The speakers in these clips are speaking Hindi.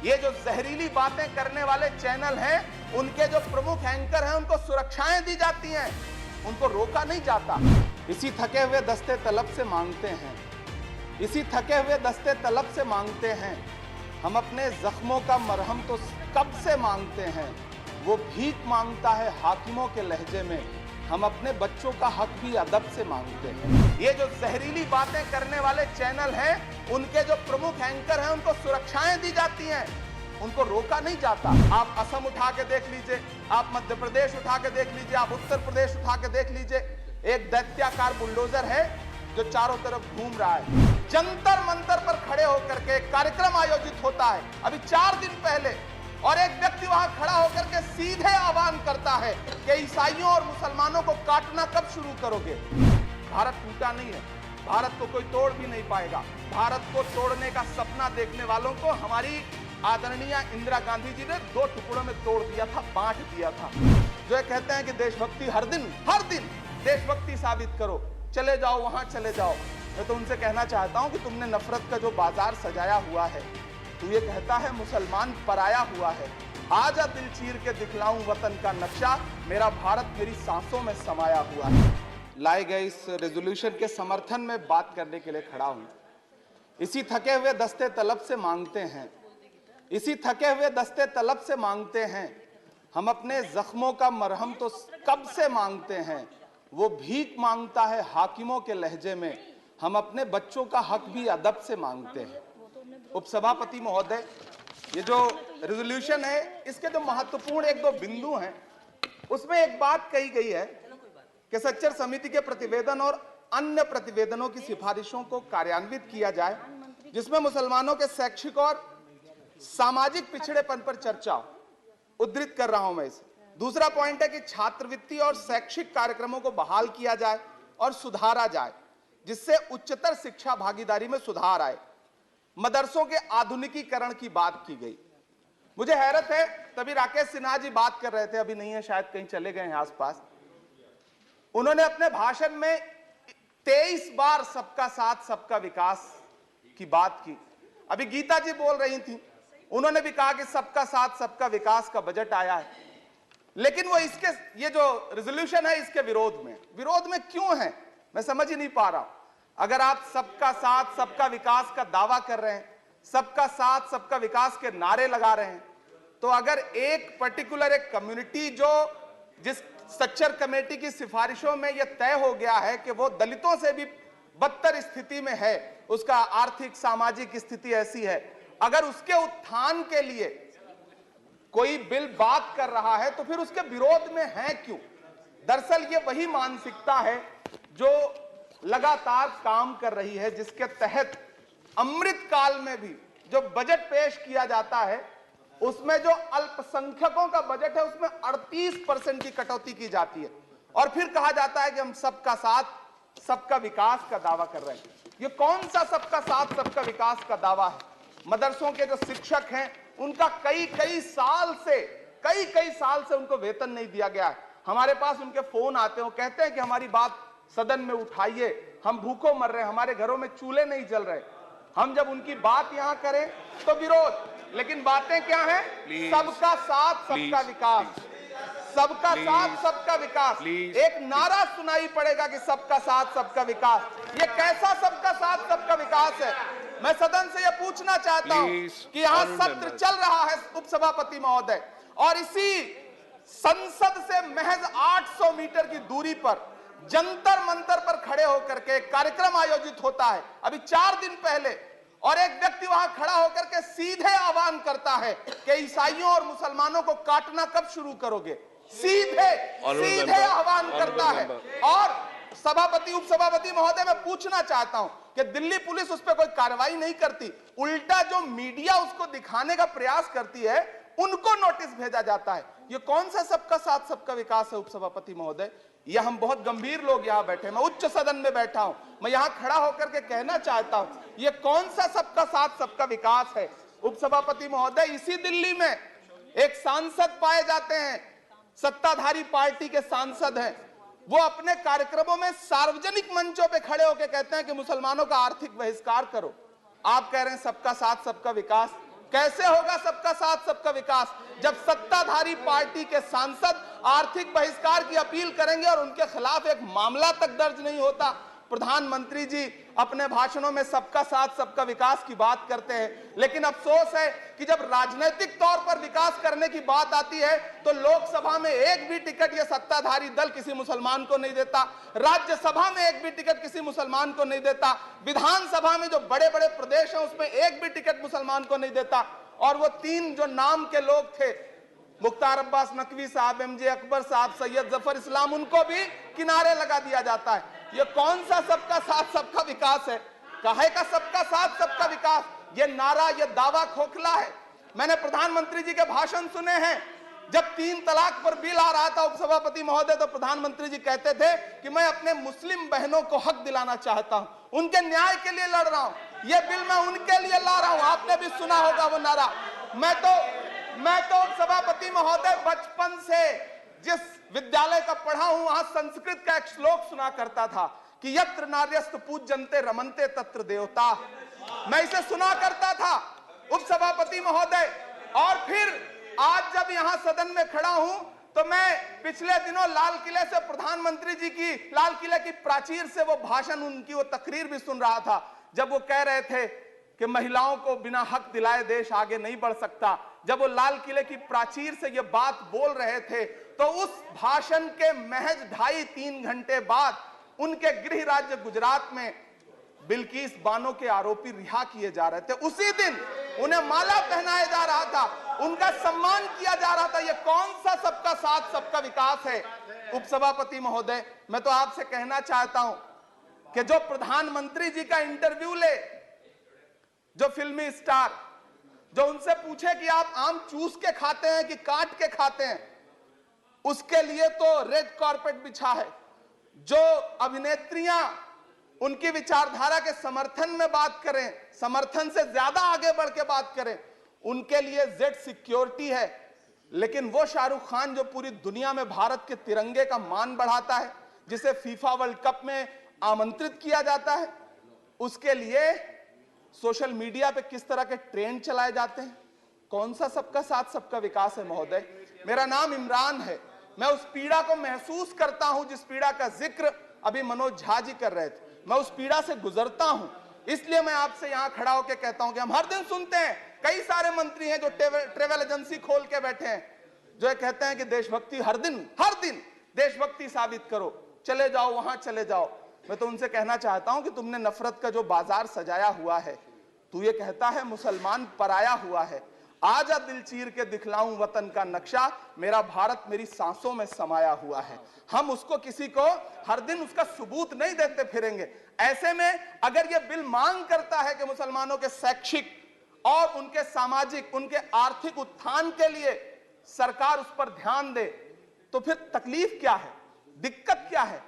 ये जो जहरीली बातें करने वाले चैनल हैं, उनके जो प्रमुख एंकर हैं, उनको सुरक्षाएं दी जाती हैं, उनको रोका नहीं जाता। इसी थके हुए दस्ते तलब से मांगते हैं, इसी थके हुए दस्ते तलब से मांगते हैं, हम अपने जख्मों का मरहम तो कब से मांगते हैं। वो भीख मांगता है हाकिमों के लहजे में, हम अपने बच्चों का हक भी अदब से मांगते हैं। ये जो जहरीली बातें करने वाले चैनल हैं, उनके जो प्रमुख एंकर हैं, उनको सुरक्षाएं दी जाती हैं, उनको रोका नहीं जाता। आप असम उठा के देख लीजिए, आप मध्य प्रदेश उठा के देख लीजिए, आप उत्तर प्रदेश उठा के देख लीजिए, एक दैत्याकार बुलडोजर है जो चारों तरफ घूम रहा है। जंतर मंतर पर खड़े होकर के कार्यक्रम आयोजित होता है अभी 4 दिन पहले, और एक व्यक्ति वहां खड़ा होकर के सीधे आह्वान करता है कि ईसाइयों और मुसलमानों को काटना कब शुरू करोगे। भारत टूटा नहीं है, भारत को कोई तोड़ भी नहीं पाएगा। भारत को तोड़ने का सपना देखने वालों को हमारी आदरणीय इंदिरा गांधी जी ने 2 टुकड़ों में तोड़ दिया था, बांट दिया था। जो ये कहते हैं कि देशभक्ति हर दिन देशभक्ति साबित करो, चले जाओ वहां चले जाओ। मैं तो उनसे कहना चाहता हूं कि तुमने नफरत का जो बाजार सजाया हुआ है, तू ये कहता है मुसलमान पराया हुआ है, आजा दिल चीर के दिखलाऊं वतन का नक्शा, मेरा भारत मेरी सांसों में समाया हुआ है। लाए गए इस रेजोल्यूशन के समर्थन में बात करने के लिए खड़ा हूं। इसी थके हुए दस्ते तलब से मांगते हैं, इसी थके हुए दस्ते तलब से मांगते हैं, हम अपने जख्मों का मरहम तो कब से मांगते हैं। वो भीख मांगता है हाकिमों के लहजे में, हम अपने बच्चों का हक भी अदब से मांगते हैं। उपसभापति महोदय, ये जो रेजोल्यूशन है, इसके जो महत्वपूर्ण 1-2 बिंदु हैं, उसमें एक बात कही गई है कि सच्चर समिति के प्रतिवेदन और अन्य प्रतिवेदनों की सिफारिशों को कार्यान्वित किया जाए, जिसमें मुसलमानों के शैक्षिक और सामाजिक पिछड़ेपन पर चर्चा हो। उद्धृत कर रहा हूं मैं इसे। दूसरा पॉइंट है कि छात्रवृत्ति और शैक्षिक कार्यक्रमों को बहाल किया जाए और सुधारा जाए, जिससे उच्चतर शिक्षा भागीदारी में सुधार आए। मदरसों के आधुनिकीकरण की बात की गई। मुझे हैरत है, तभी राकेश सिन्हा जी बात कर रहे थे, अभी नहीं है शायद, कहीं चले गए हैं आसपास। उन्होंने अपने भाषण में 23 बार सबका साथ सबका विकास की बात की। अभी गीता जी बोल रही थी, उन्होंने भी कहा कि सबका साथ सबका विकास का बजट आया है, लेकिन वो इसके, ये जो रेजोल्यूशन है, इसके विरोध में क्यों है, मैं समझ ही नहीं पा रहा हूं। अगर आप सबका साथ सबका विकास का दावा कर रहे हैं, सबका साथ सबका विकास के नारे लगा रहे हैं, तो अगर एक पर्टिकुलर एक कम्युनिटी जो जिस सच्चर कमेटी की सिफारिशों में यह तय हो गया है कि वो दलितों से भी बदतर स्थिति में है, उसका आर्थिक सामाजिक स्थिति ऐसी है, अगर उसके उत्थान के लिए कोई बिल बात कर रहा है तो फिर उसके विरोध में है क्यों। दरअसल ये वही मानसिकता है जो लगातार काम कर रही है, जिसके तहत अमृत काल में भी जो बजट पेश किया जाता है, उसमें जो अल्पसंख्यकों का बजट है, उसमें 38% की कटौती की जाती है, और फिर कहा जाता है कि हम सबका साथ सबका विकास का दावा कर रहे हैं। ये कौन सा सबका साथ सबका विकास का दावा है। मदरसों के जो शिक्षक हैं, उनका कई साल से उनको वेतन नहीं दिया गया है। हमारे पास उनके फोन आते हैं, कहते हैं कि हमारी बात सदन में उठाइए, हम भूखों मर रहे हैं, हमारे घरों में चूल्हे नहीं जल रहे। हम जब उनकी बात यहां करें तो विरोध, लेकिन बातें क्या हैं? सबका साथ सबका विकास, सबका साथ सबका विकास। एक नारा सुनाई पड़ेगा कि सबका साथ सबका विकास। ये कैसा सबका साथ सबका विकास है? मैं सदन से यह पूछना चाहता हूं कि यहां सत्र चल रहा है उपसभापति महोदय, और इसी संसद से महज 800 मीटर की दूरी पर जंतर मंतर पर खड़े होकर के कार्यक्रम आयोजित होता है अभी 4 दिन पहले, और एक व्यक्ति वहां खड़ा होकर के सीधे आह्वान करता है कि ईसाइयों और मुसलमानों को काटना कब शुरू करोगे। सीधे आह्वान करता है। और सभापति उपसभापति महोदय, मैं पूछना चाहता हूं कि दिल्ली पुलिस उस पर कोई कार्रवाई नहीं करती, उल्टा जो मीडिया उसको दिखाने का प्रयास करती है, उनको नोटिस भेजा जाता है। ये कौन सा सबका साथ सबका विकास है उपसभापति महोदय? यह हम बहुत गंभीर लोग यहां बैठे, मैं उच्च सदन में बैठा हूं, मैं यहां खड़ा होकर के कहना चाहता हूं, यह कौन सा सबका साथ सबका विकास है उपसभापति महोदय? इसी दिल्ली में एक सांसद पाए जाते हैं, सत्ताधारी पार्टी के सांसद हैं, वो अपने कार्यक्रमों में सार्वजनिक मंचों पे खड़े होकर कहते हैं कि मुसलमानों का आर्थिक बहिष्कार करो। आप कह रहे हैं सबका साथ सबका विकास, कैसे होगा सबका साथ सबका विकास जब सत्ताधारी पार्टी के सांसद आर्थिक बहिष्कार की अपील करेंगे और उनके खिलाफ एक मामला तक दर्ज नहीं होता। प्रधानमंत्री जी अपने भाषणों में सबका साथ सबका विकास की बात करते हैं, लेकिन अफसोस है कि जब राजनीतिक तौर पर विकास करने की बात आती है तो लोकसभा में एक भी टिकट यह सत्ताधारी दल किसी मुसलमान को नहीं देता, राज्यसभा में एक भी टिकट किसी मुसलमान को नहीं देता, विधानसभा में जो बड़े बड़े प्रदेश हैं उसमें एक भी टिकट मुसलमान को नहीं देता। और वो तीन जो नाम के लोग थे, मुख्तार अब्बास नकवी साहब, एमजे अकबर साहब, सैयद जफर इस्लाम, उनको भी किनारे लगा दिया जाता है। ये कौन सा सबका साथ सबका विकास है? काहे का सबका साथ सबका विकास? ये नारा, ये दावा खोखला है। मैंने प्रधानमंत्री जी के भाषण सुने हैं। जब 3 तलाक पर बिल आ रहा था उपसभापति महोदय, तो प्रधानमंत्री जी कहते थे कि मैं अपने मुस्लिम बहनों को हक दिलाना चाहता हूं, उनके न्याय के लिए लड़ रहा हूं, ये बिल मैं उनके लिए ला रहा हूं। आपने भी सुना होगा वो नारा। मैं तो सभापति महोदय बचपन से जिस विद्यालय का पढ़ा हूं वहां संस्कृत का एक श्लोक सुना करता था कि यत्र नार्यस्त पूज्यन्ते रमन्ते तत्र देवता। मैं इसे सुना करता था उपसभापति महोदय। और फिर आज जब यहां सदन में खड़ा हूं तो मैं पिछले दिनों लाल किले से प्रधानमंत्री जी की, लाल किले की प्राचीर से वो भाषण, उनकी वो तकरीर भी सुन रहा था, जब वो कह रहे थे कि महिलाओं को बिना हक दिलाए देश आगे नहीं बढ़ सकता। जब वो लाल किले की प्राचीर से ये बात बोल रहे थे तो उस भाषण के महज 2.5-3 घंटे बाद उनके गृह राज्य गुजरात में बिल्किस बानो के आरोपी रिहा किए जा रहे थे। उसी दिन उन्हें माला पहनाया जा रहा था, उनका सम्मान किया जा रहा था। ये कौन सा सबका साथ सबका विकास है? उपसभापति महोदय, मैं तो आपसे कहना चाहता हूं कि जो प्रधानमंत्री जी का इंटरव्यू ले, जो फिल्मी स्टार, जो उनसे पूछे कि आप आम चूस के खाते हैं कि काट के खाते हैं, उसके लिए तो रेड कारपेट बिछा है। जो अभिनेत्रियां उनकी विचारधारा के समर्थन में बात करें, समर्थन से ज्यादा आगे बढ़ के बात करें, उनके लिए जेड सिक्योरिटी है। लेकिन वो शाहरुख खान जो पूरी दुनिया में भारत के तिरंगे का मान बढ़ाता है, जिसे फीफा वर्ल्ड कप में आमंत्रित किया जाता है, उसके लिए सोशल मीडिया पे किस तरह के ट्रेंड चलाए जाते हैं? कौन सा सबका साथ सबका विकास है महोदय? मेरा नाम इमरान है। मैं उस पीड़ा को महसूस करता हूं जिस पीड़ा का जिक्र अभी मनोज झा जी कर रहे थे। मैं उस पीड़ा से गुजरता हूं, इसलिए मैं आपसे यहां खड़ा होकर कहता हूं कि हम हर दिन सुनते हैं, कई सारे मंत्री हैं जो ट्रेवल एजेंसी खोल के बैठे हैं, जो कहते हैं कि देशभक्ति हर दिन देशभक्ति साबित करो, चले जाओ वहां चले जाओ। मैं तो उनसे कहना चाहता हूं कि तुमने नफरत का जो बाजार सजाया हुआ है, तू ये कहता है मुसलमान पराया हुआ है, आजा दिल चीर के दिखलाऊं वतन का नक्शा, मेरा भारत मेरी सांसों में समाया हुआ है। हम उसको किसी को हर दिन उसका सबूत नहीं देते फिरेंगे। ऐसे में अगर ये बिल मांग करता है कि मुसलमानों के शैक्षिक और उनके सामाजिक, उनके आर्थिक उत्थान के लिए सरकार उस पर ध्यान दे, तो फिर तकलीफ क्या है, दिक्कत क्या है?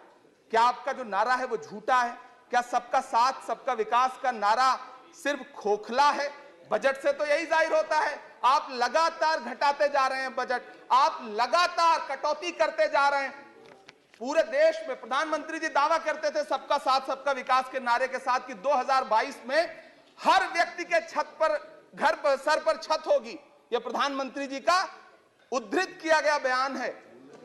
क्या आपका जो नारा है वो झूठा है? क्या सबका साथ सबका विकास का नारा सिर्फ खोखला है? बजट से तो यही जाहिर होता है, आप लगातार घटाते जा रहे हैं बजट, आप लगातार कटौती करते जा रहे हैं। पूरे देश में प्रधानमंत्री जी दावा करते थे सबका साथ सबका विकास के नारे के साथ कि 2022 में हर व्यक्ति के छत पर, घर पर, सर पर छत होगी। यह प्रधानमंत्री जी का उद्धृत किया गया बयान है।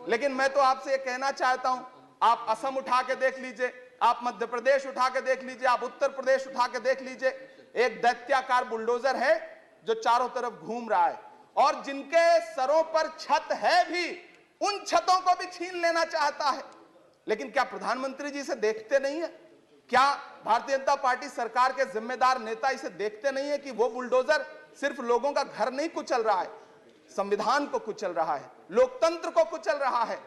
लेकिन मैं तो आपसे यह कहना चाहता हूं, आप असम उठा के देख लीजिए, आप मध्य प्रदेश उठा के देख लीजिए, आप उत्तर प्रदेश उठा के देख लीजिए, एक दैत्याकार बुलडोजर है जो चारों तरफ घूम रहा है, और जिनके सरों पर छत है भी, उन छतों को भी छीन लेना चाहता है। लेकिन क्या प्रधानमंत्री जी इसे देखते नहीं है? क्या भारतीय जनता पार्टी सरकार के जिम्मेदार नेता इसे देखते नहीं है कि वो बुलडोजर सिर्फ लोगों का घर नहीं कुचल रहा है, संविधान को कुचल रहा है, लोकतंत्र को कुचल रहा है।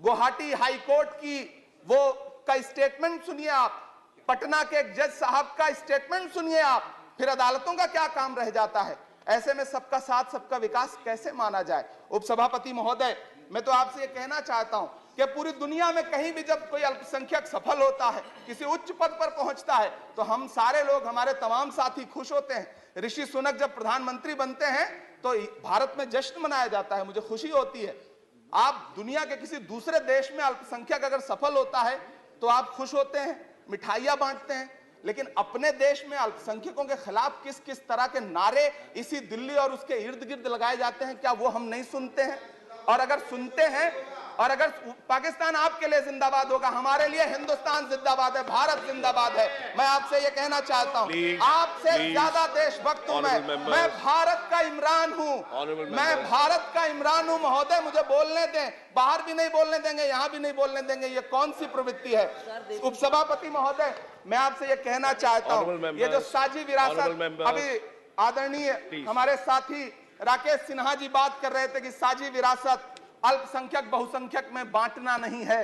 गुवाहाटी हाईकोर्ट की वो का स्टेटमेंट सुनिए आप, पटना के एक जज साहब का स्टेटमेंट सुनिए आप, फिर अदालतों का क्या काम रह जाता है? ऐसे में सबका साथ सबका विकास कैसे माना जाए? उपसभापति महोदय, मैं तो आपसे ये कहना चाहता हूं कि पूरी दुनिया में कहीं भी जब कोई अल्पसंख्यक सफल होता है, किसी उच्च पद पर पहुंचता है, तो हम सारे लोग, हमारे तमाम साथी खुश होते हैं। ऋषि सुनक जब प्रधानमंत्री बनते हैं तो भारत में जश्न मनाया जाता है, मुझे खुशी होती है। आप दुनिया के किसी दूसरे देश में अल्पसंख्यक अगर सफल होता है तो आप खुश होते हैं, मिठाइयां बांटते हैं। लेकिन अपने देश में अल्पसंख्यकों के खिलाफ किस किस तरह के नारे इसी दिल्ली और उसके इर्द गिर्द लगाए जाते हैं, क्या वो हम नहीं सुनते हैं? और अगर सुनते हैं, और अगर पाकिस्तान आपके लिए जिंदाबाद होगा, हमारे लिए हिंदुस्तान जिंदाबाद है, भारत जिंदाबाद है। मैं आपसे ये कहना चाहता हूं, आपसे ज्यादा देशभक्त हूं मैं भारत का इमरान हूं, मैं भारत का इमरान हूं महोदय, मुझे बोलने दें। बाहर भी नहीं बोलने देंगे, यहां भी नहीं बोलने देंगे, ये कौन सी प्रवृत्ति है? उपसभापति महोदय, मैं आपसे ये कहना चाहता हूं, ये जो साझी विरासत, अभी आदरणीय हमारे साथी राकेश सिन्हा जी बात कर रहे थे कि साझी विरासत अल्पसंख्यक बहुसंख्यक में बांटना नहीं है।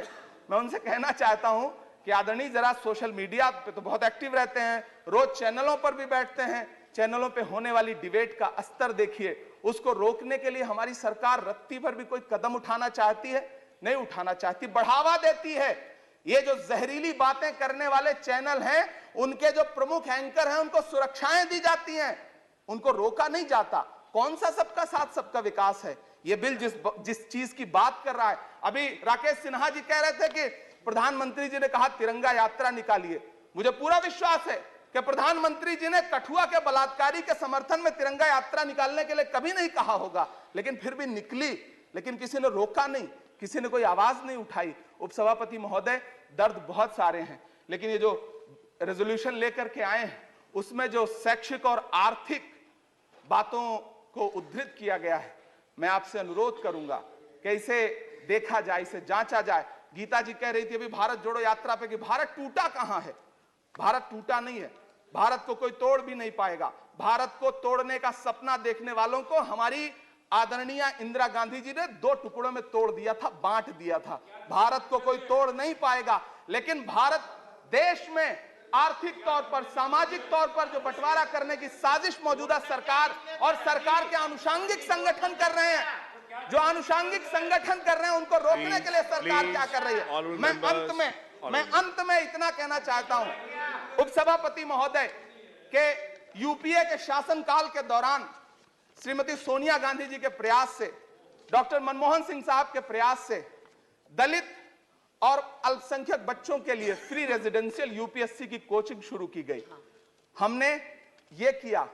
मैं उनसे कहना चाहता हूं कि आदरणीय जरा सोशल मीडिया पे तो बहुत एक्टिव रहते हैं, रोज चैनलों पर भी बैठते हैं, चैनलों पे होने वाली डिबेट का स्तर देखिए। उसको रोकने के लिए हमारी सरकार रत्ती भर भी कोई कदम उठाना चाहती है? नहीं उठाना चाहती, बढ़ावा देती है। ये जो जहरीली बातें करने वाले चैनल हैं, उनके जो प्रमुख एंकर हैं, उनको सुरक्षाएं दी जाती हैं, उनको रोका नहीं जाता। कौन सा सबका साथ सबका विकास है? ये बिल जिस चीज की बात कर रहा है, अभी राकेश सिन्हा जी कह रहे थे कि प्रधानमंत्री जी ने कहा तिरंगा यात्रा निकालिए। मुझे पूरा विश्वास है कि प्रधानमंत्री जी ने कठुआ के बलात्कारी के समर्थन में तिरंगा यात्रा निकालने के लिए कभी नहीं कहा होगा, लेकिन फिर भी निकली, लेकिन किसी ने रोका नहीं, किसी ने कोई आवाज नहीं उठाई। उपसभापति महोदय, दर्द बहुत सारे हैं, लेकिन ये जो रेजोल्यूशन लेकर के आए हैं, उसमें जो शैक्षिक और आर्थिक बातों को उद्धृत किया गया है, मैं आपसे अनुरोध करूंगा कि इसे देखा जाए, इसे जांचा जाए। गीता जी कह रही थी अभी भारत जोड़ो यात्रा पे कि भारत टूटा कहां है? भारत टूटा नहीं है, भारत को कोई तोड़ भी नहीं पाएगा। भारत को तोड़ने का सपना देखने वालों को हमारी आदरणीय इंदिरा गांधी जी ने 2 टुकड़ों में तोड़ दिया था, बांट दिया था। भारत को कोई तोड़ नहीं पाएगा, लेकिन भारत देश में आर्थिक तौर पर, सामाजिक तौर पर जो बंटवारा करने की साजिश मौजूदा सरकार और सरकार के आनुषंगिक संगठन कर रहे हैं, जो आनुषंगिक संगठन कर रहे हैं, उनको रोकने के लिए सरकार क्या कर रही है? मैं अंत में इतना कहना चाहता हूं उपसभापति महोदय के यूपीए के शासनकाल के दौरान श्रीमती सोनिया गांधी जी के प्रयास से, डॉक्टर मनमोहन सिंह साहब के प्रयास से दलित और अल्पसंख्यक बच्चों के लिए फ्री रेजिडेंशियल यूपीएससी की कोचिंग शुरू की गई। हमने ये किया,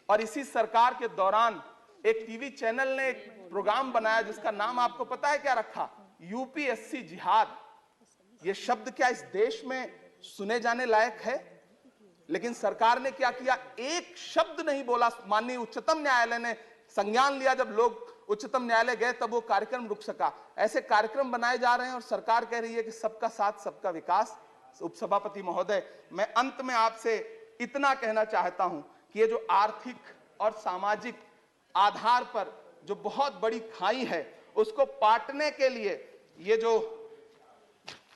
और इसी सरकार के दौरान एक टीवी चैनल ने एक प्रोग्राम बनाया जिसका नाम आपको पता है क्या रखा? यूपीएससी जिहाद। ये शब्द क्या इस देश में सुने जाने लायक है? लेकिन सरकार ने क्या किया? एक शब्द नहीं बोला। माननीय उच्चतम न्यायालय ने संज्ञान लिया, जब लोग उच्चतम न्यायालय गए तब वो कार्यक्रम रुक सका। ऐसे कार्यक्रम बनाए जा रहे हैं और सरकार कह रही है कि सबका साथ सबका विकास। उपसभापति महोदय, मैं अंत में आपसे इतना कहना चाहता हूं कि ये जो आर्थिक और सामाजिक आधार पर जो बहुत बड़ी खाई है, उसको पाटने के लिए ये जो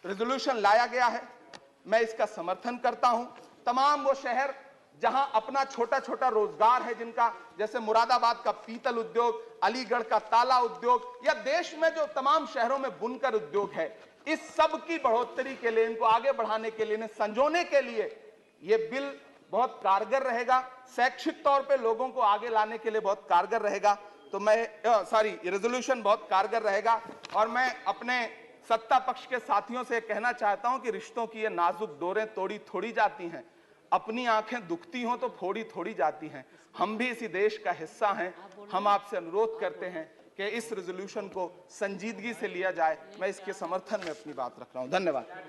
रेजोल्यूशन लाया गया है, मैं इसका समर्थन करता हूं। तमाम वो शहर जहां अपना छोटा छोटा रोजगार है, जिनका जैसे मुरादाबाद का पीतल उद्योग, अलीगढ़ का ताला उद्योग, या देश में जो तमाम शहरों में बुनकर उद्योग है, इस सब की बढ़ोतरी के लिए, इनको आगे बढ़ाने के लिए, इन्हें संजोने के लिए ये बिल बहुत कारगर रहेगा। शैक्षिक तौर पे लोगों को आगे लाने के लिए बहुत कारगर रहेगा। तो मैं ये रेजोल्यूशन बहुत कारगर रहेगा। और मैं अपने सत्ता पक्ष के साथियों से कहना चाहता हूं कि रिश्तों की ये नाजुक डोरें तोड़ी थोड़ी जाती हैं, अपनी आंखें दुखती हों तो फोड़ी थोड़ी जाती हैं। हम भी इसी देश का हिस्सा हैं। हम आपसे अनुरोध करते हैं कि इस रेजोल्यूशन को संजीदगी से लिया जाए। मैं इसके समर्थन में अपनी बात रख रहा हूं। धन्यवाद।